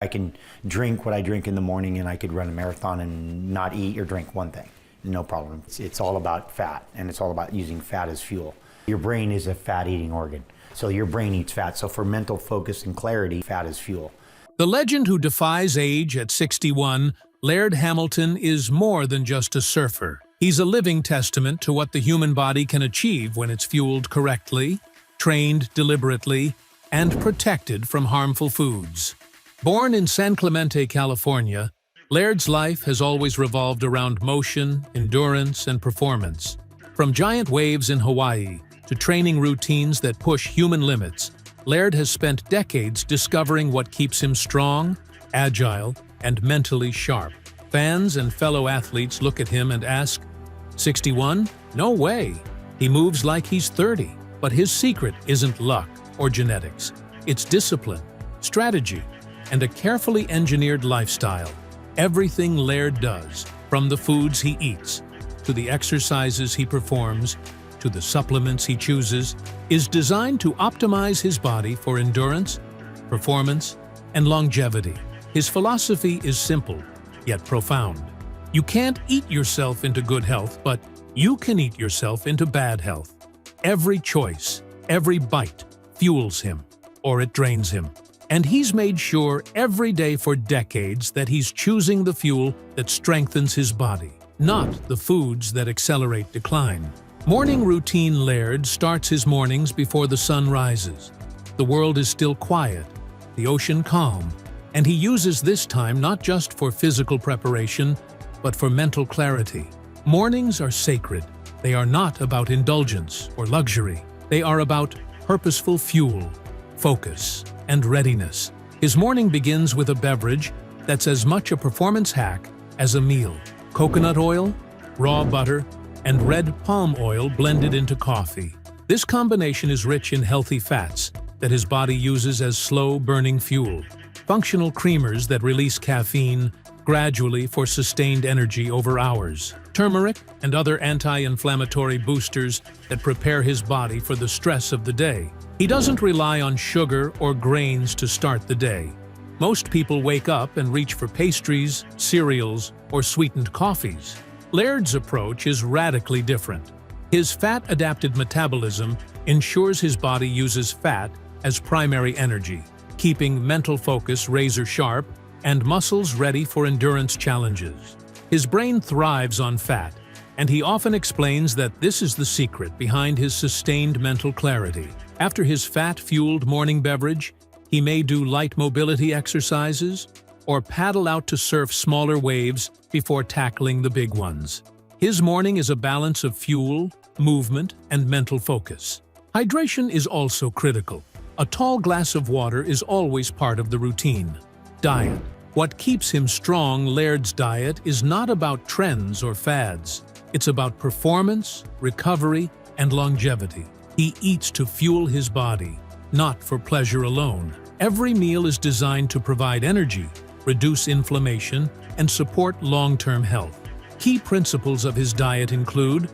I can drink what I drink in the morning and I could run a marathon and not eat or drink one thing, no problem. It's all about fat, and it's all about using fat as fuel. Your brain is a fat-eating organ, so your brain eats fat. So for mental focus and clarity, fat is fuel. The legend who defies age at 61, Laird Hamilton, is more than just a surfer. He's a living testament to what the human body can achieve when it's fueled correctly, trained deliberately, and protected from harmful foods. Born in San Clemente, California, Laird's life has always revolved around motion, endurance, and performance. From giant waves in Hawaii to training routines that push human limits, Laird has spent decades discovering what keeps him strong, agile, and mentally sharp. Fans and fellow athletes look at him and ask, 61? No way! He moves like he's 30. But his secret isn't luck or genetics. It's discipline, strategy, and a carefully engineered lifestyle. Everything Laird does, from the foods he eats, to the exercises he performs, to the supplements he chooses, is designed to optimize his body for endurance, performance, and longevity. His philosophy is simple, yet profound. You can't eat yourself into good health, but you can eat yourself into bad health. Every choice, every bite, fuels him, or it drains him. And he's made sure every day for decades that he's choosing the fuel that strengthens his body, not the foods that accelerate decline. Morning routine. Laird starts his mornings before the sun rises. The world is still quiet, the ocean calm, and he uses this time not just for physical preparation, but for mental clarity. Mornings are sacred. They are not about indulgence or luxury. They are about purposeful fuel, focus, and readiness. His morning begins with a beverage that's as much a performance hack as a meal. Coconut oil, raw butter, and red palm oil blended into coffee. This combination is rich in healthy fats that his body uses as slow-burning fuel. Functional creamers that release caffeine gradually for sustained energy over hours. Turmeric and other anti-inflammatory boosters that prepare his body for the stress of the day. He doesn't rely on sugar or grains to start the day. Most people wake up and reach for pastries, cereals, or sweetened coffees. Laird's approach is radically different. His fat-adapted metabolism ensures his body uses fat as primary energy, keeping mental focus razor-sharp and muscles ready for endurance challenges. His brain thrives on fat, and he often explains that this is the secret behind his sustained mental clarity. After his fat-fueled morning beverage, he may do light mobility exercises or paddle out to surf smaller waves before tackling the big ones. His morning is a balance of fuel, movement, and mental focus. Hydration is also critical. A tall glass of water is always part of the routine. Diet. What keeps him strong. Laird's diet is not about trends or fads. It's about performance, recovery, and longevity. He eats to fuel his body, not for pleasure alone. Every meal is designed to provide energy, reduce inflammation, and support long-term health. Key principles of his diet include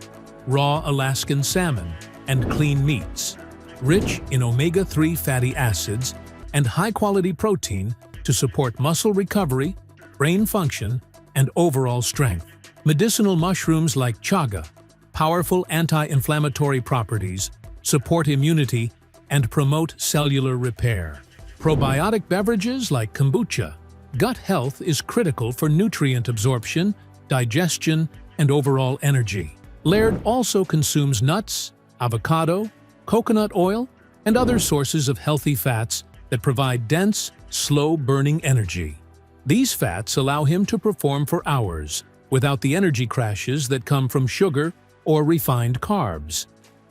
raw Alaskan salmon and clean meats, rich in omega-3 fatty acids and high-quality protein to support muscle recovery, brain function, and overall strength. Medicinal mushrooms like chaga, powerful anti-inflammatory properties, support immunity and promote cellular repair. Probiotic beverages like kombucha. Gut health is critical for nutrient absorption, digestion, and overall energy. Laird also consumes nuts, avocado, coconut oil, and other sources of healthy fats that provide dense, slow-burning energy. These fats allow him to perform for hours without the energy crashes that come from sugar or refined carbs.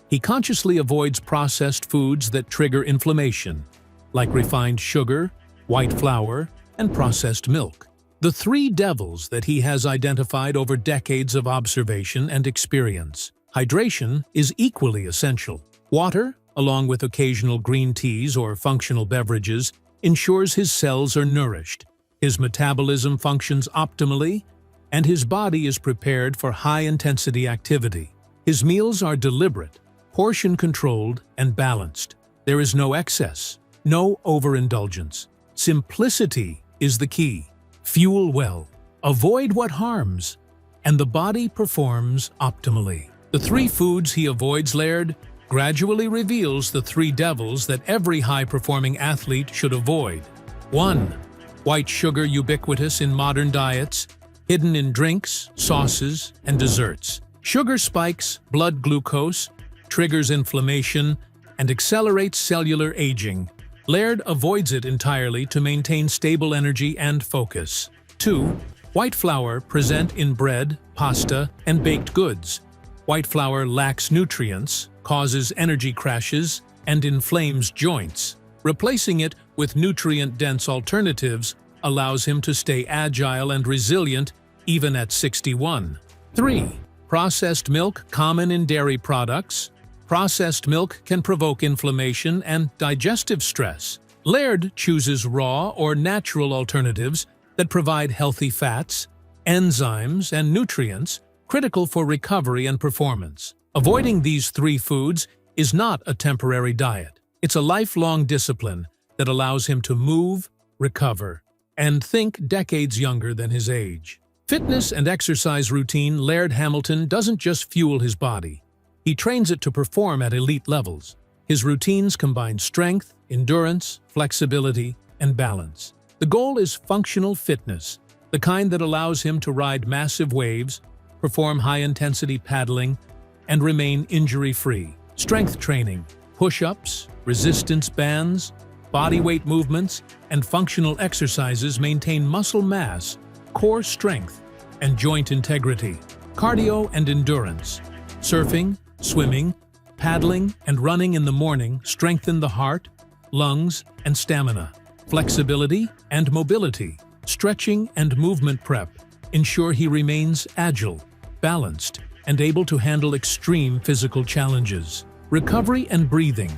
He consciously avoids processed foods that trigger inflammation, like refined sugar, white flour, and processed milk. The three devils that he has identified over decades of observation and experience. Hydration is equally essential. Water, along with occasional green teas or functional beverages, ensures his cells are nourished, his metabolism functions optimally, and his body is prepared for high-intensity activity. His meals are deliberate, portion-controlled, and balanced. There is no excess, no overindulgence. Simplicity is the key. Fuel well, avoid what harms, and the body performs optimally. The 3 foods he avoids, Laird, gradually reveals the 3 devils that every high-performing athlete should avoid. 1. White sugar, ubiquitous in modern diets, hidden in drinks, sauces, and desserts. Sugar spikes blood glucose, triggers inflammation, and accelerates cellular aging. Laird avoids it entirely to maintain stable energy and focus. 2. White flour, present in bread, pasta, and baked goods. White flour lacks nutrients, causes energy crashes, and inflames joints. Replacing it with nutrient-dense alternatives allows him to stay agile and resilient even at 61. 3. Processed milk, common in dairy products. Processed milk can provoke inflammation and digestive stress. Laird chooses raw or natural alternatives that provide healthy fats, enzymes, and nutrients critical for recovery and performance. Avoiding these 3 foods is not a temporary diet. It's a lifelong discipline that allows him to move, recover, and think decades younger than his age. Fitness and exercise routine. Laird Hamilton doesn't just fuel his body. He trains it to perform at elite levels. His routines combine strength, endurance, flexibility, and balance. The goal is functional fitness, the kind that allows him to ride massive waves, perform high-intensity paddling, and remain injury-free. Strength training, push-ups, resistance bands, bodyweight movements, and functional exercises maintain muscle mass, core strength, and joint integrity. Cardio and endurance. Surfing, swimming, paddling, and running in the morning strengthen the heart, lungs, and stamina. Flexibility and mobility. Stretching and movement prep ensure he remains agile, balanced, and able to handle extreme physical challenges. Recovery and breathing.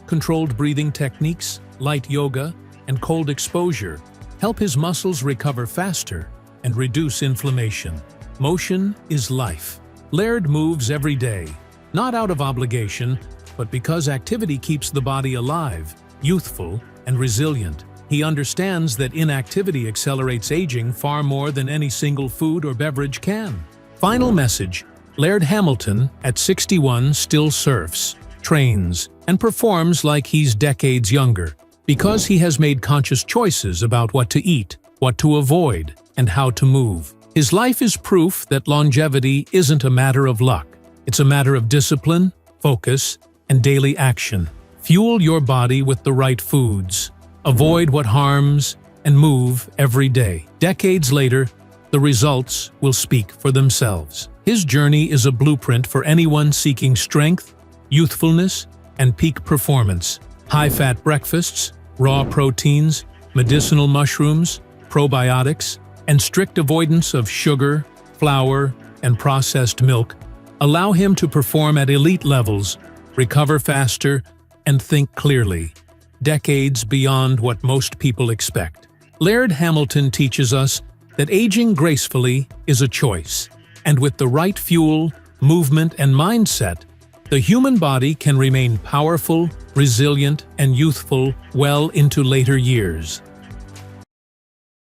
Controlled breathing techniques, light yoga, and cold exposure help his muscles recover faster and reduce inflammation. Motion is life. Laird moves every day, not out of obligation, but because activity keeps the body alive, youthful, and resilient. He understands that inactivity accelerates aging far more than any single food or beverage can. Final message: Laird Hamilton, at 61, still surfs, trains, and performs like he's decades younger, because he has made conscious choices about what to eat, what to avoid, and how to move. His life is proof that longevity isn't a matter of luck. It's a matter of discipline, focus, and daily action. Fuel your body with the right foods. Avoid what harms, and move every day. Decades later, the results will speak for themselves. His journey is a blueprint for anyone seeking strength, youthfulness, and peak performance. High-fat breakfasts, raw proteins, medicinal mushrooms, probiotics, and strict avoidance of sugar, flour, and processed milk allow him to perform at elite levels, recover faster, and think clearly, decades beyond what most people expect. Laird Hamilton teaches us that aging gracefully is a choice, and with the right fuel, movement, and mindset, the human body can remain powerful, resilient, and youthful well into later years.